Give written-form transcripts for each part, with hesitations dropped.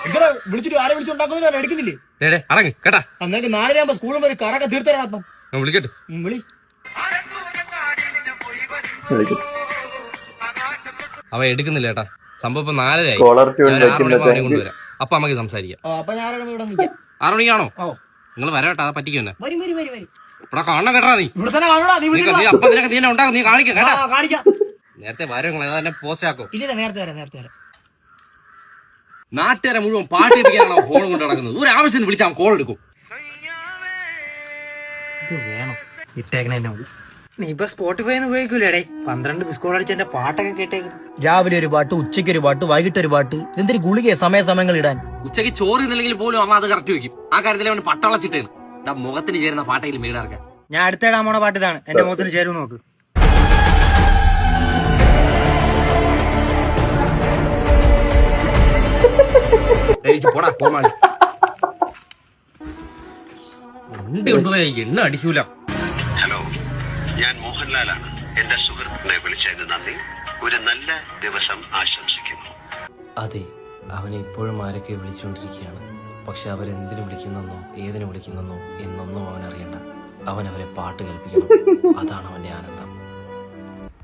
ഇങ്ങനെ വിളിച്ചിട്ട് ആരെ വിളിച്ചുണ്ടാക്കുന്നില്ല, എടുക്കുന്നില്ലേ? അടങ്ങ് കേട്ടാ. അന്നേക്ക് 4:30 സ്കൂളും വരെ കറക്കെ തീർത്തരാ. അപ്പം വിളിക്കട്ടെ. വിളി. അവ എടുക്കുന്നില്ല കേട്ടാ. സംഭവം ഇപ്പൊ 4:30 ആയി. കൊണ്ടുവരാം. അപ്പൊ നമുക്ക് സംസാരിക്കാം. അപ്പൊ ഞാൻ 6 മണിക്ക് 6 മണിക്കാണോ? നിങ്ങൾ വരാട്ടാ. അത് പറ്റിക്കുന്നെ ഇവിടെ കാണണം കേട്ടാ. നീ ഇവിടെ തന്നെ കാണൂടാ. അപ്പൊ നിനക്ക് നീ ഉണ്ടാക്കും. നീ കാണിക്കാം കേട്ടാ. കാണിക്കാം. നേരത്തെ വരും. തന്നെ പോസ്റ്റ് ആക്കോ? ഇല്ല, നേരത്തെ വരാം. നാട്ടുകാരെ മുഴുവൻ പാട്ട് ഇരിക്കാനാണോ ഫോൺ കൊണ്ട് നടക്കുന്നത്? ഒരു ആവശ്യത്തിന് വിളിച്ചാൽ കോൾ എടുക്കും. ഇത് വേണം ഇട്ടേക്കണ. നീ ഇപ്പൊ സ്പോട്ടിഫൈന്ന് ഉപയോഗിക്കൂലേ? 12 ബിസ്കോൾ അടിച്ച് എന്റെ പാട്ടൊക്കെ കേട്ടേക്കും. രാവിലെ ഒരു പാട്ട്, ഉച്ചയ്ക്ക് ഒരു പാട്ട്, വൈകിട്ട് ഒരു പാട്ട്. എന്തൊരു ഗുളികയെ സമയങ്ങൾ ഇടാൻ. ഉച്ചയ്ക്ക് ചോറ് ഇന്നില്ലെങ്കിൽ പോലും അമ്മ അത് കറക്റ്റ് വെക്കും. ആ കാര്യത്തിൽ അവന് പട്ടളച്ചിട്ടാണ്. മുഖത്തിന് ചേരുന്ന പാട്ടെങ്കിലും വീടാർക്കാൻ. ഞാൻ അടുത്തിടാൻ പോണ പാട്ട് ഇതാണ്. എന്റെ മുഖത്തിന് ചേരും നോക്ക്. പോടാ പോമാളി. വണ്ടി കൊണ്ടുപോയി എണ്ണ അടിക്കൂല. ഹലോ, ഞാൻ മോഹൻലാലാണ്. എന്റെ സുഹൃത്തിനെ വിളിച്ചതിന് നന്ദി. ഒരു നല്ല ദിവസം ആശംസിക്കുന്നു. അതെ, അവനെ ഇപ്പോഴും ആരൊക്കെ വിളിച്ചുകൊണ്ടിരിക്കുകയാണ്. പക്ഷെ അവരെന്തിനു വിളിക്കുന്നെന്നോ ഏതിനു വിളിക്കുന്നെന്നോ എന്നൊന്നും അവനറിയണ്ട. അവനവരെ പാട്ട് കേൾപ്പിക്കണം. അതാണ് അവന്റെ ആനന്ദം.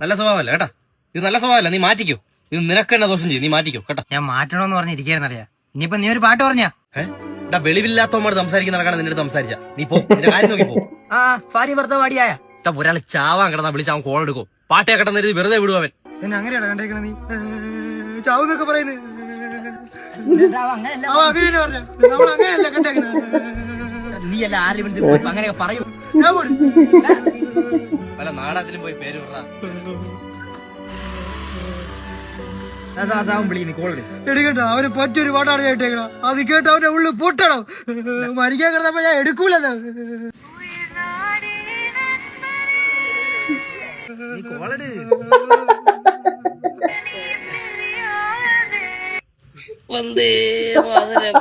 നല്ല സ്വഭാവമല്ല കേട്ടാ. ഇത് നല്ല സ്വഭാവമല്ല. നീ മാറ്റിക്കോ. ഇത് നിനക്ക് തന്നെ ദോഷം ചെയ്യും. നീ മാറ്റിക്കോ കേട്ടാ. ഞാൻ മാറ്റണോന്ന് പറഞ്ഞിരിക്കാന്നറിയാ. ഇനിയിപ്പൊ നീ ഒരു പാട്ട് പറഞ്ഞാ വെളിവില്ലാത്തവന്മാർ സംസാരിക്കുന്ന നടക്കാണ് നിന്റെ സംസാരിച്ച. നീ പോ, നിന്റെ കാര്യം നോക്കി പോ. ഭാര്യ ഭർത്താവ് പാടിയായ ഒരാൾ ചാവാൻ കിടന്നാ വിളിച്ച അവൻ കോൾ എടുക്കും. പാട്ടേ കിടന്ന് വെറുതെ വിടുവൻ. പിന്നെ അങ്ങനെയാണ് കണ്ടേക്കണ. നീ ചാവെന്നൊക്കെ പറയുന്നത് നീയല്ല ആരും അങ്ങനെയൊക്കെ പറയൂ. പല നാടകത്തിലും പോയി പേര് വിടറാ. എടുക്കണ്ട. അവന് പറ്റൊരു പാട്ടാണ് ഞാൻ ഇട്ടേക്കണം. അത് കേട്ട് അവന്റെ ഉള്ളിൽ പൊട്ടണം. മരിക്കാൻ കിടന്നപ്പോ ഞാൻ എടുക്കൂല. വന്ദേ മാതരം.